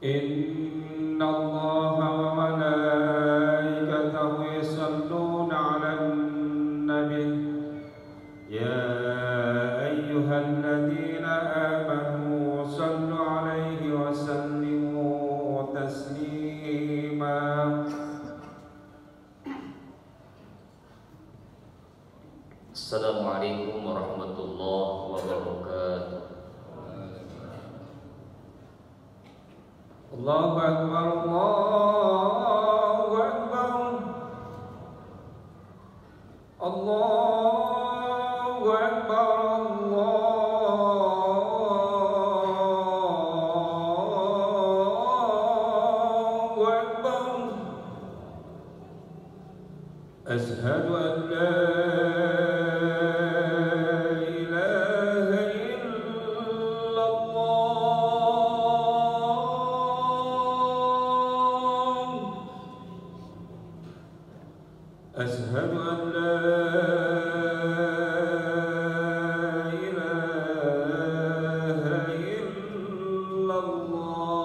إن الله وملائكته يصلون على النبي يا أيها الذين آمنوا صلوا عليه وسلموا تسليما. Assalamualaikum warahmatullahi wabarakatuh. Allahu Akbar, Allahu Akbar, Allahu Akbar, Allahu Akbar. Asyhadu an la أشهد أن لا إله إلا الله.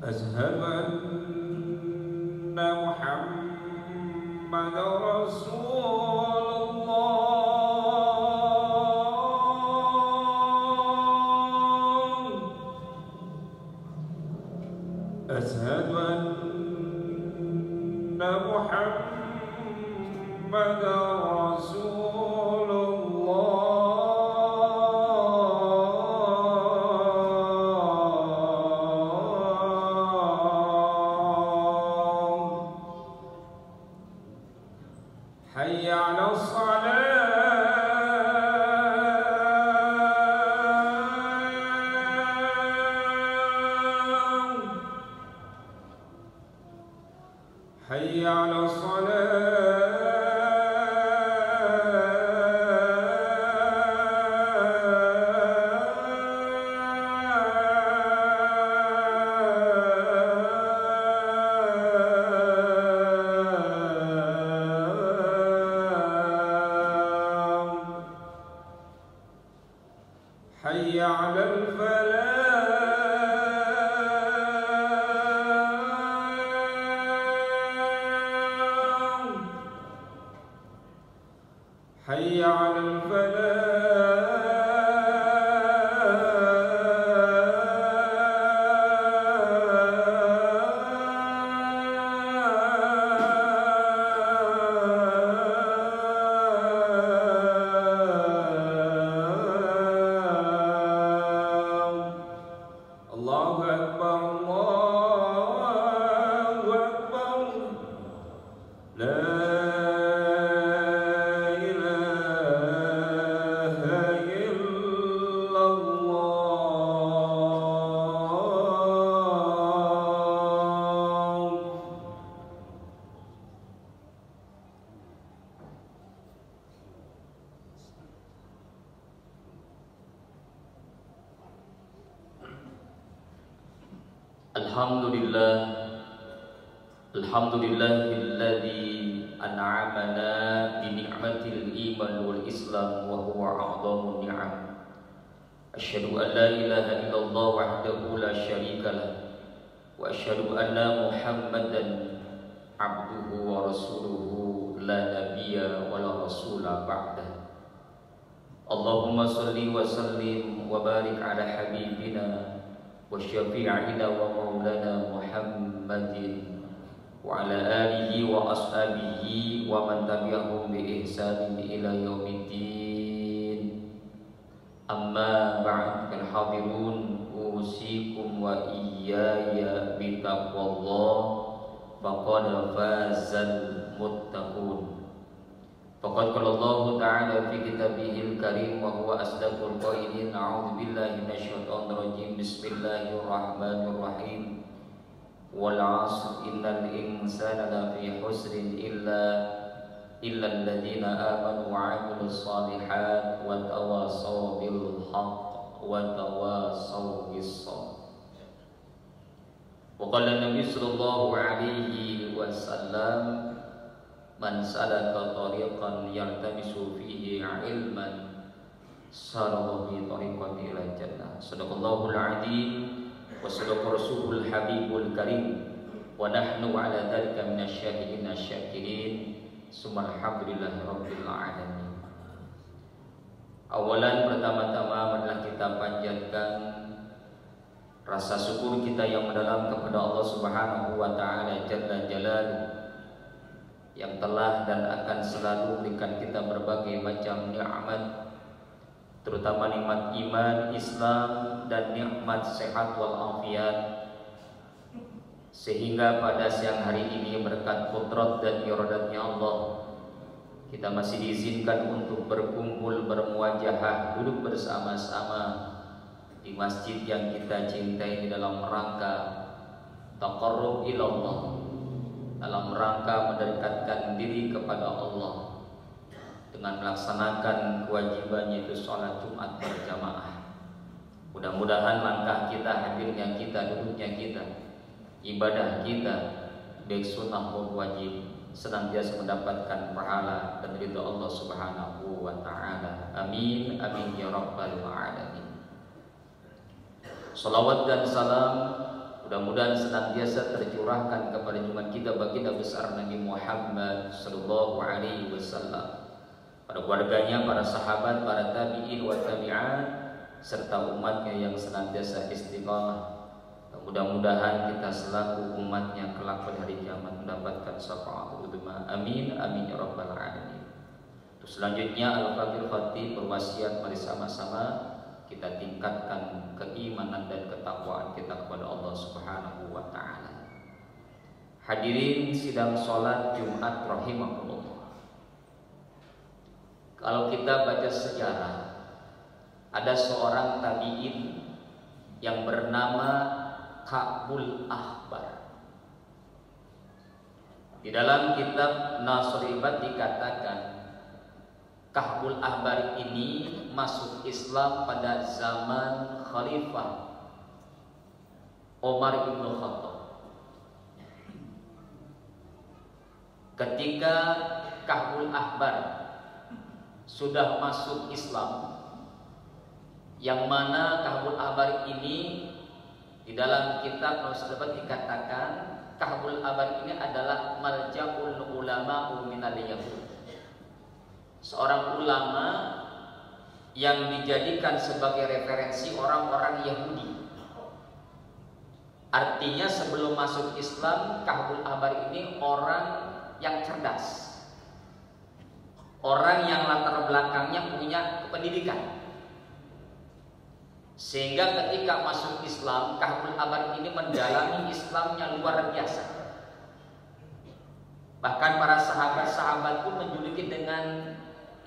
أشهد أن محمدا رسول الله. أشهد أن محمدا رسول الله. حي على الصلاة. حي على الصلاة. حي على الفلاح. حي على الفلاح. الله أكبر، الله أكبر. لا Alhamdulillah, alhamdulillahilladzi an'amana bi ni'matil iman wal islam wa huwa a'dhamun ni'am. Asyhadu an la ilaha illallah wahdahu la syarika lah wa asyhadu anna Muhammadan abduhu wa rasuluhu la nabiyya wa la rasula ba'dah. Allahumma salli wa sallim wa barik ala habibina wa syafi'ina wa maulana Muhammadin wa ala alihi wa ashabihi wa man tabi'ahum bi ihsanin ila yaumiddin. Amma ba'd, kal hadirun, usikum wa iyaya bi taqwallah faqad fazal muttaqun. Faqad qala Allah Ta'ala fi kitabihil karim wa huwa asdaqul qailin. A'udzu billahi minasyaitonir rajim. Bismillahirrahmanirrahim. Wal 'asr innal insana lafi khusrin illa alladziina aamanu wa 'amilus shalihaati wa tawassaw bil haqq wa tawassaw bis sabr. Wa qala Nabi sallallahu alaihi wasallam, Man salaka tariqan yaltamisu fihi ilman sallallahu bi tariqati ila jannah. Sadaqallahul adzim wa sadaqa rasulul habibul karim wa nahnu ala dzalika minasyahidin asyakirin. Subhanalhamdulillahi rabbil alamin. Awalan, pertama-tama marilah kita panjatkan rasa syukur kita yang mendalam kepada Allah Subhanahu wa taala jalla jalaluhu yang telah dan akan selalu memberikan kita berbagai macam nikmat, terutama nikmat iman, Islam, dan nikmat sehat wal afiat, sehingga pada siang hari ini berkat qudrat dan iradatnya Allah kita masih diizinkan untuk berkumpul, bermuajahah, duduk bersama-sama di masjid yang kita cintai dalam rangka taqarrub ilallah, dalam rangka mendekatkan diri kepada Allah dengan melaksanakan kewajibannya itu sholat Jumat berjamaah. Mudah-mudahan langkah kita, hadirnya kita, duduknya kita, ibadah kita, baik sunnah maupun wajib, senantiasa mendapatkan pahala dan ridha Allah Subhanahu wa taala. Amin amin ya rabbal alamin. Salawat dan salam mudah-mudahan senantiasa tercurahkan kepada junjungan kita baginda besar Nabi Muhammad sallallahu alaihi wasallam, pada keluarganya, para sahabat, para tabi'in wa tabi'at, serta umatnya yang senantiasa istiqamah. Mudah-mudahan kita selaku umatnya kelak pada hari kiamat mendapatkan syafaatul uzma. Amin amin ya rabbal alamin. Terus selanjutnya Al-Faqih Khatib berwasiat, mari sama-sama kita tingkatkan keimanan dan ketakwaan kita kepada Allah Subhanahu wa taala. Hadirin sidang salat Jumat rahimakumullah. Kalau kita baca sejarah, ada seorang tabi'in yang bernama Ka'bul Ahbar. Di dalam kitab Nasribat dikatakan Ka'bul Ahbar ini masuk Islam pada zaman Khalifah Umar bin Khattab. Ketika Ka'bul Ahbar sudah masuk Islam, yang mana Ka'bul Ahbar ini di dalam kitab Nasribat dikatakan Ka'bul Ahbar ini adalah malja'ul ulama minal yahud, seorang ulama yang dijadikan sebagai referensi orang-orang Yahudi. Artinya sebelum masuk Islam, Ka'bul Ahbar ini orang yang cerdas, orang yang latar belakangnya punya pendidikan, sehingga ketika masuk Islam, Ka'bul Ahbar ini mendalami Islamnya luar biasa. Bahkan para sahabat-sahabat pun menjuluki dengan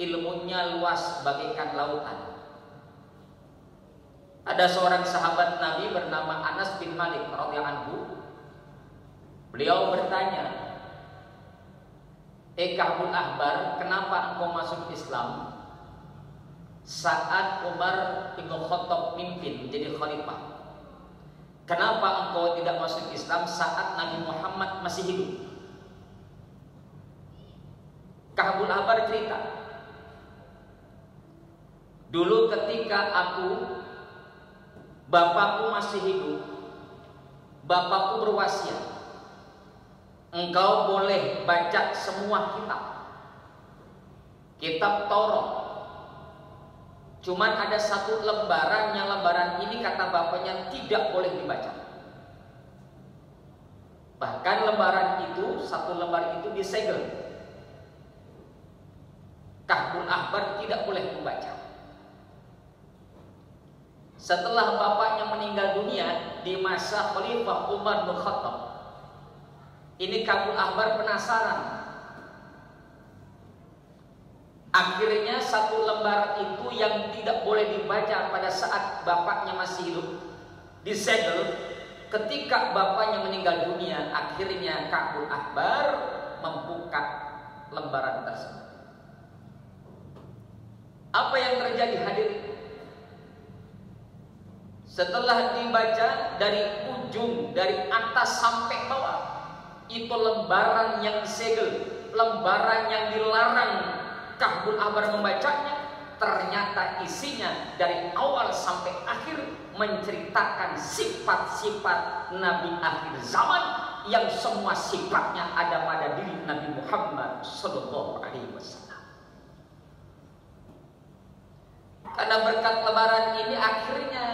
ilmunya luas bagaikan lautan. Ada seorang sahabat Nabi bernama Anas bin Malik radhiyallahu anhu. Beliau bertanya, Ka'bul Ahbar, kenapa engkau masuk Islam saat Umar bin Khattab mimpin menjadi khalifah? Kenapa engkau tidak masuk Islam saat Nabi Muhammad masih hidup? Ka'bul Ahbar cerita, dulu ketika bapakku masih hidup, bapakku berwasiat, engkau boleh baca semua kitab Taurat. Cuman ada satu lembaran, yang lembaran ini kata bapaknya tidak boleh dibaca. Bahkan satu lembar itu disegel. Ka'bul Ahbar tidak boleh membaca. Setelah bapaknya meninggal dunia di masa Khalifah Umar bin Khattab, ini Ka'bul Ahbar penasaran. Akhirnya satu lembar itu yang tidak boleh dibaca pada saat bapaknya masih hidup disegel. Ketika bapaknya meninggal dunia, akhirnya Ka'bul Ahbar membuka lembaran tersebut. Apa yang terjadi hadirin? Setelah dibaca dari ujung, dari atas sampai bawah, itu lembaran yang disegel, lembaran yang dilarang Ka'bul Ahbar membacanya, ternyata isinya dari awal sampai akhir menceritakan sifat-sifat Nabi akhir zaman yang semua sifatnya ada pada diri Nabi Muhammad Sallallahu Alaihi Wasallam. Karena berkat lebaran ini akhirnya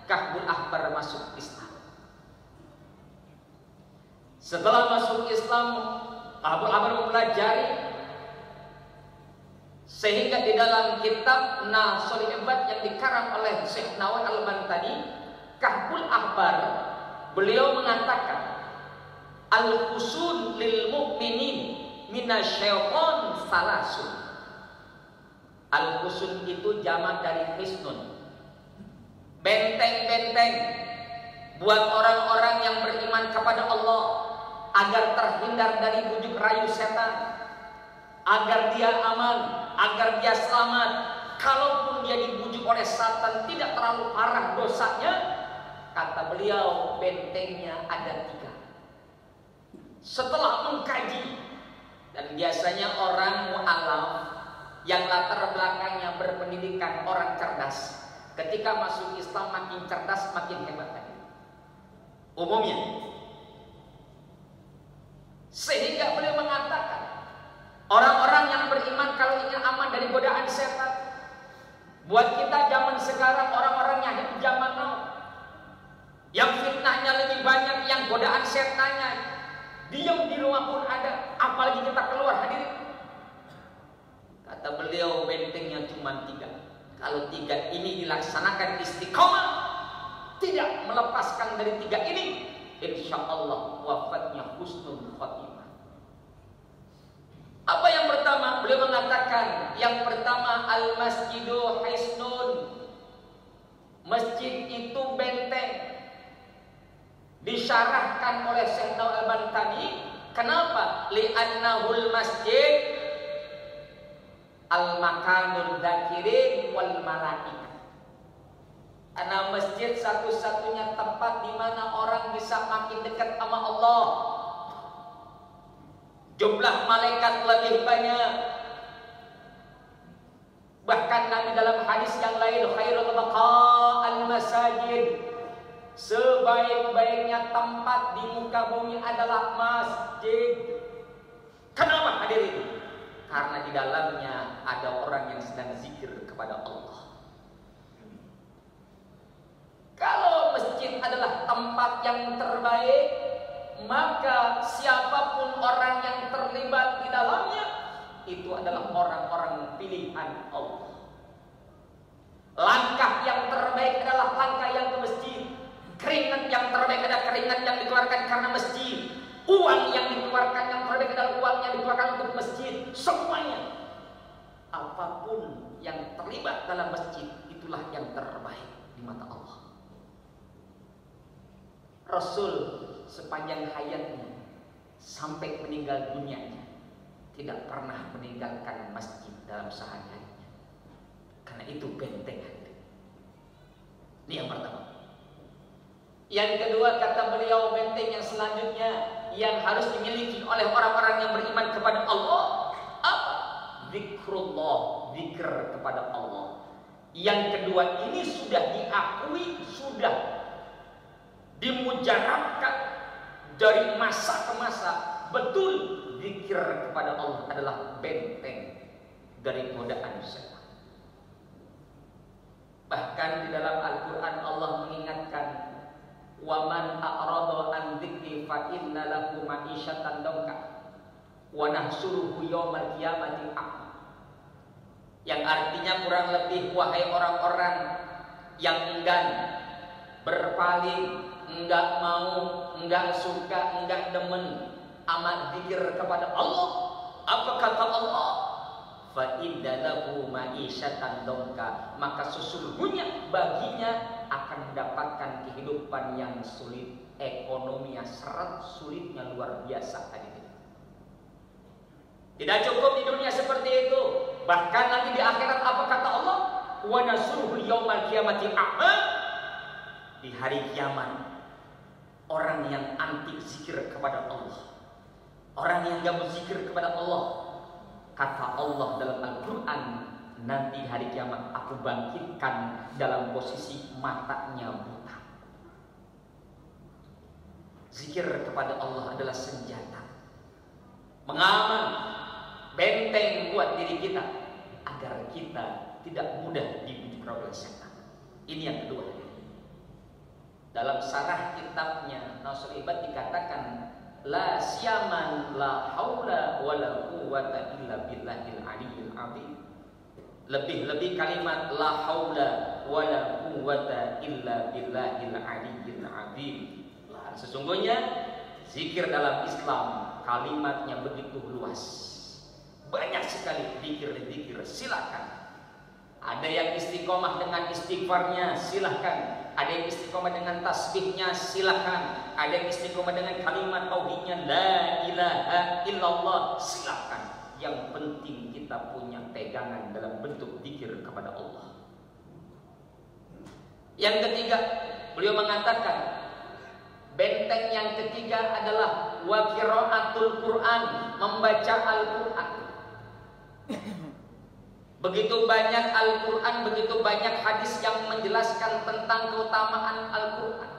Ka'bul Ahbar masuk Islam. Setelah masuk Islam, Ka'bul Ahbar mempelajari, sehingga di dalam kitab Nasul Ibad yang dikarang oleh Syekh Nawawi Al-Bantani, Ka'bul Ahbar, beliau mengatakan al-husun lil mu'minin minasyaiton salasun. Al-husun itu jamak dari hisnun, benteng-benteng buat orang-orang yang beriman kepada Allah agar terhindar dari bujuk rayu setan, agar dia aman, agar dia selamat. Kalaupun dia dibujuk oleh setan tidak terlalu parah dosanya, kata beliau bentengnya ada 3. Setelah mengkaji, dan biasanya orang mu'alaf yang latar belakangnya berpendidikan, orang cerdas, ketika masuk Islam makin cerdas makin hebat lagi umumnya. Sehingga beliau mengatakan orang-orang yang beriman kalau ingin aman dari godaan setan, buat kita zaman sekarang orang-orang yang zaman now, yang fitnahnya lebih banyak, yang godaan setannya diam di rumah pun ada, apalagi kita keluar hadirin. Kata beliau bentengnya cuma 3. Kalau 3 ini dilaksanakan istiqomah, tidak melepaskan dari 3 ini, insya Allah wafatnya husnul khotimah. Apa yang pertama? Beliau mengatakan yang pertama al-masjidu hisnun. Masjid itu benteng. Disyarahkan oleh Syekh Nawawi Al-Bantani, kenapa? Li'annahul masjid al-makanul dzakirin wal malaikah. Karena masjid satu-satunya tempat di mana orang bisa makin dekat sama Allah. Jumlah malaikat lebih banyak. Bahkan Nabi dalam hadis yang lain, khairul baqa'al masajid, sebaik-baiknya tempat di muka bumi adalah masjid. Kenapa hadirin? Karena di dalamnya ada orang yang sedang zikir kepada Allah. Kalau masjid adalah tempat yang terbaik, maka siapapun orang yang terlibat di dalamnya itu adalah orang-orang pilihan Allah. Langkah yang terbaik adalah langkah yang ke masjid. Keringat yang terbaik adalah keringat yang dikeluarkan karena masjid. Uang yang dikeluarkan yang terbaik adalah uang yang dikeluarkan untuk masjid. Semuanya, apapun yang terlibat dalam masjid, itulah yang terbaik di mata Allah. Rasul sepanjang hayatnya sampai meninggal dunianya tidak pernah meninggalkan masjid dalam sehari-harinya. Karena itu benteng hati. Ini yang pertama. Yang kedua, kata beliau, benteng yang selanjutnya yang harus dimiliki oleh orang-orang yang beriman kepada Allah apa? Zikrullah, zikr kepada Allah. Yang kedua ini sudah diakui, sudah dimujarabkan dari masa ke masa. Betul, zikir kepada Allah adalah benteng dari godaan setan. Bahkan di dalam Al-Quran Allah mengingatkan, وَمَنْ أَعْرَضَ عَنْ ذِكْرِي فَإِنَّ لَهُ مَعِيشَةً ضَنكًا وَنَحْشُرُهُ يَوْمَ الْقِيَامَةِ أَعْمَى. Yang artinya kurang lebih, wahai orang-orang yang enggan, berpaling, enggak mau, enggak suka, enggak demen amat zikir kepada Allah, apa kata Allah? Fa inna lahu ma'isyatan dongka, maka sesungguhnya baginya akan mendapatkan kehidupan yang sulit, ekonominya seret sulitnya luar biasa tadi. Tidak cukup di dunia seperti itu, bahkan nanti di akhirat apa kata Allah? Wa nasuruhul yaumal qiyamati a'ma. Di hari kiamat orang yang anti zikir kepada Allah, Orang yang gak berzikir kepada Allah, kata Allah dalam Al-Quran, nanti hari kiamat aku bangkitkan dalam posisi matanya buta. Zikir kepada Allah adalah senjata mengaman, benteng buat diri kita agar kita tidak mudah dibujuk oleh setan. Ini yang kedua. Dalam sarah kitabnya Nasrul Ibad dikatakan la siyaman la haula wala quwwata illa billahil aliyyil azim. Lebih-lebih kalimat la haula wala quwwata illa billahil aliyyil azim. Sesungguhnya zikir dalam Islam kalimatnya begitu luas. Banyak sekali zikir-zikir, silakan. Ada yang istiqomah dengan istighfarnya, silakan. Ada yang istiqomah dengan tasbihnya, silakan. Ada yang istiqomah dengan kalimat tauhidnya, la ilaha illallah, silakan. Yang penting kita punya pegangan dalam bentuk zikir kepada Allah. Yang ketiga, beliau mengatakan benteng yang ketiga adalah wa qiraatul Quran, membaca Al-Quran. Begitu banyak Al-Quran, begitu banyak hadis yang menjelaskan tentang keutamaan Al-Quran.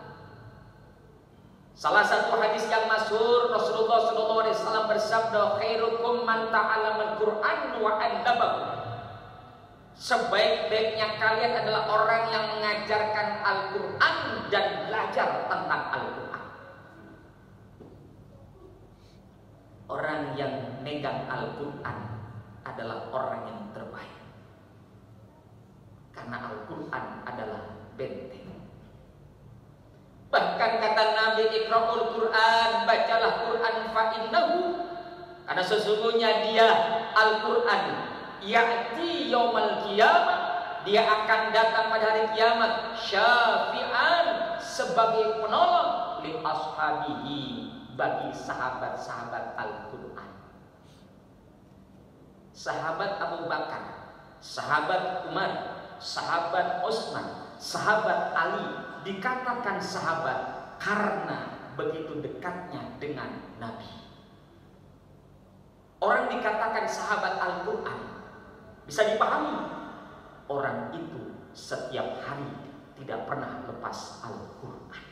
Salah satu hadis yang masyhur, Rasulullah SAW bersabda, khairukum man ta'allama al-Quran wa 'allamahu. Sebaik-baiknya kalian adalah orang yang mengajarkan Al-Quran dan belajar tentang Al-Quran. Orang yang megang Al-Quran adalah orang yang terbaik. Karena Al-Quran adalah benteng. Bahkan kata Nabi, iqra'ul Quran, bacalah Quran fa'innahu, karena sesungguhnya dia Al-Quran ya'ti yaumal qiyamah, dia akan datang pada hari kiamat syafi'an, sebagai penolong li ashabihi, bagi sahabat-sahabat Al-Quran. Sahabat Abu Bakar, sahabat Umar, sahabat Utsman, sahabat Ali dikatakan sahabat karena begitu dekatnya dengan Nabi. Orang dikatakan sahabat Al-Quran bisa dipahami, orang itu setiap hari tidak pernah lepas Al-Quran.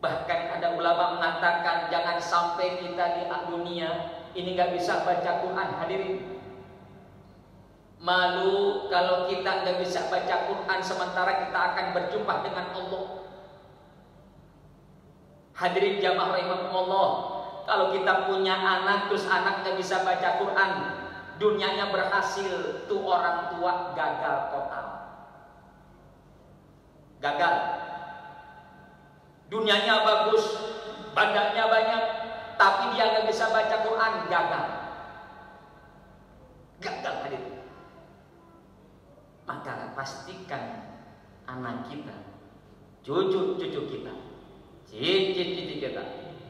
Bahkan ada ulama mengatakan jangan sampai kita di dunia ini gak bisa baca Quran. Hadirin, malu kalau kita gak bisa baca Quran sementara kita akan berjumpa dengan Allah. Hadirin jamaah rahimakumullah, kalau kita punya anak terus anak gak bisa baca Quran, dunianya berhasil, tuh orang tua gagal total. Gagal. Dunianya bagus, badannya banyak, tapi dia nggak bisa baca Quran, gagal. Gagal hadir. Maka pastikan anak kita, cucu-cucu kita, cici-cici kita,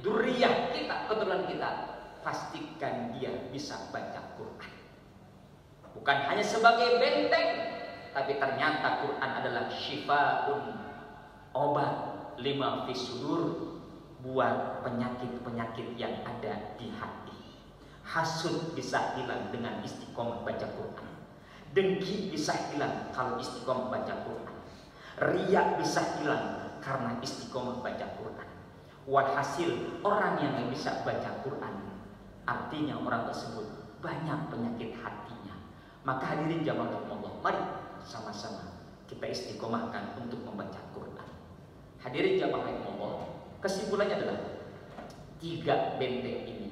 duriyah kita, keturunan kita, pastikan dia bisa baca Quran. Bukan hanya sebagai benteng, tapi ternyata Quran adalah syifaun, obat lima fisudur, buat penyakit-penyakit yang ada di hati. Hasud bisa hilang dengan istiqomah baca Quran. Dengki bisa hilang kalau istiqomah baca Quran. Riya bisa hilang karena istiqomah baca Quran. Walhasil orang yang tidak bisa baca Quran, artinya orang tersebut banyak penyakit hatinya. Maka hadirin jamaah Allah, mari sama-sama kita istiqomahkan untuk membaca Quran. Hadirin jamaah Allah, kesimpulannya adalah 3 benteng ini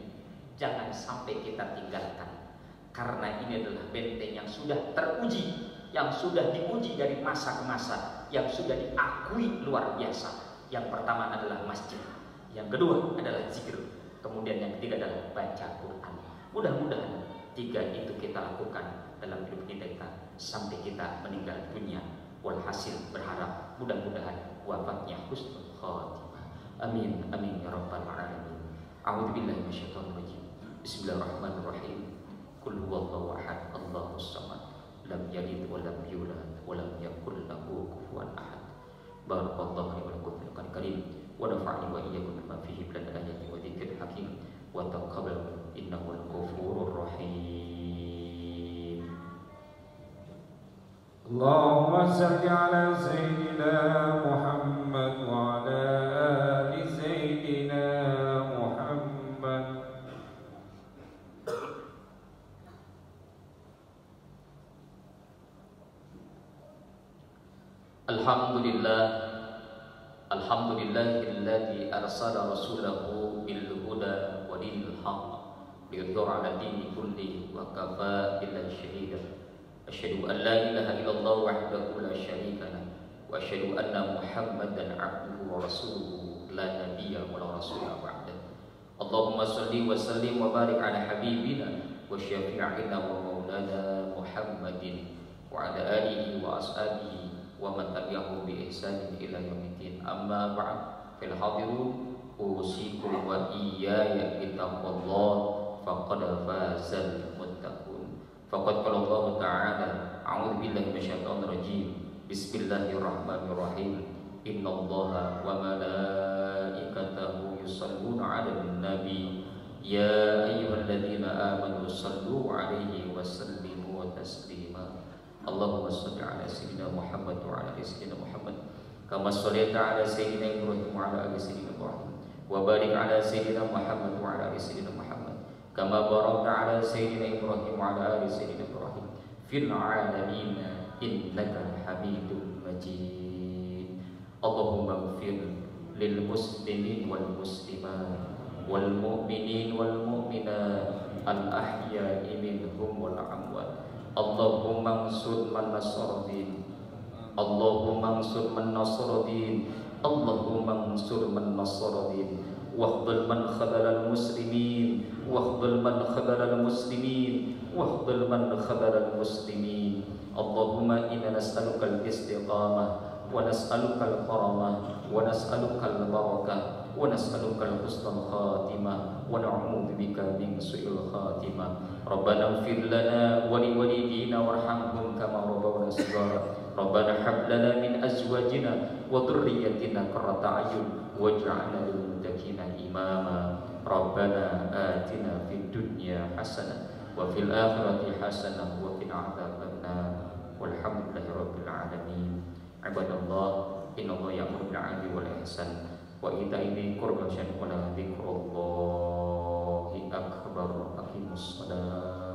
jangan sampai kita tinggalkan, karena ini adalah benteng yang sudah teruji, yang sudah diuji dari masa ke masa, yang sudah diakui luar biasa. Yang pertama adalah masjid, yang kedua adalah zikir, kemudian yang ketiga adalah baca Quran. Mudah-mudahan 3 itu kita lakukan dalam hidup kita sampai kita meninggal dunia. Walhasil berharap mudah-mudahan wafatnya husnul khatimah. Amin amin ya rabbal alamin. A'udzubillahi minasyaitonir rajim. Bismillahirrahmanirrahim. Qul huwallahu ahad, Allahus samad, lam yalid wa lam yulad wa lam yakul lahu kufuwan ahad. Barakallahu li wa lakum fil Qur'anil karim wa nafa'ani wa iyyakum bima fihi min al-ayati wa وتقبل إنه الغفور الرحيم. اللهم صل على سيدنا محمد وعلى آل سيدنا محمد. Alhamdulillahilladzi arsala rasulahu bil huda wa dinil haqq liyudhhira 'ala dini kullihi wa kafa billahi shahida. Asyhadu an la ilaha illallah wahdahu la syarika lah wa asyhadu anna Muhammadan 'abduhu wa rasuluhu la nabiyya wa la rasula ba'da. Allahumma shalli wa sallim wa barik 'ala habibina wa syafi'ina wa maulana Muhammadin wa 'ala alihi wa ashabihi wa man tabi'ahum bi ihsanin ila yaumiddin. Amma ba'd, fil hadirun usikum wa iyaya bittaqwallah faqad fazal muttaqun. Faqad qala Allah ta'ala, a'udzu billahi minasyaitonir rajim. Bismillahirrahmanirrahim. Innallaha wa malaikatahu yusholluna 'alan nabi ya ayyuhalladzina amanu shallu 'alaihi wa sallimu taslima. Allahumma shalli 'ala sayyidina Muhammad wa 'ala ali sayyidina Muhammad kama shallaita 'ala sayyidina Ibrahim wa 'ala ali sayyidina Ibrahim wa barik 'ala sayyidina Muhammad wa 'ala ali sayyidina Muhammad kama barakta 'ala sayyidina Ibrahim wa 'ala ali sayyidina Ibrahim fil 'alamin innaka Hamidum Majid. Allahumma ighfir lil muslimin wal muslimat wal mu'minin wal mu'minat al ahya'i minhum wal amwat. Allahumma ansur man nasara din, Allahumma ansur man nasara din, Allahumma ansur man nasara din, wahdhal man khadala al muslimin, wahdhal man khadala al muslimin, wahdhal man khadala al muslimin. Allahumma inna nas'aluka al istiqamah wa nas'aluka al karamah wa nas'aluka al barakah wa nas'aluka al husnal khatimah wa na'udzu bika min su'il khatimah. Rabbana ighfir lana wa li walidina warhamhum kama rabbawna shighara. Rabbana hab lana min azwajina wa dhurriyyatina qurrata a'yun waj'alna lil muttaqina imama. Rabbana atina fid dunya hasanah wa fil akhirati hasanah wa qina adzabannar. Walhamdulillahi rabbil alamin. Ibadallah, innallaha ya'muru bil 'adli wal ihsan wa ita'i dzil qurba wa la dzikrullahi akbar. Aqimus shalah.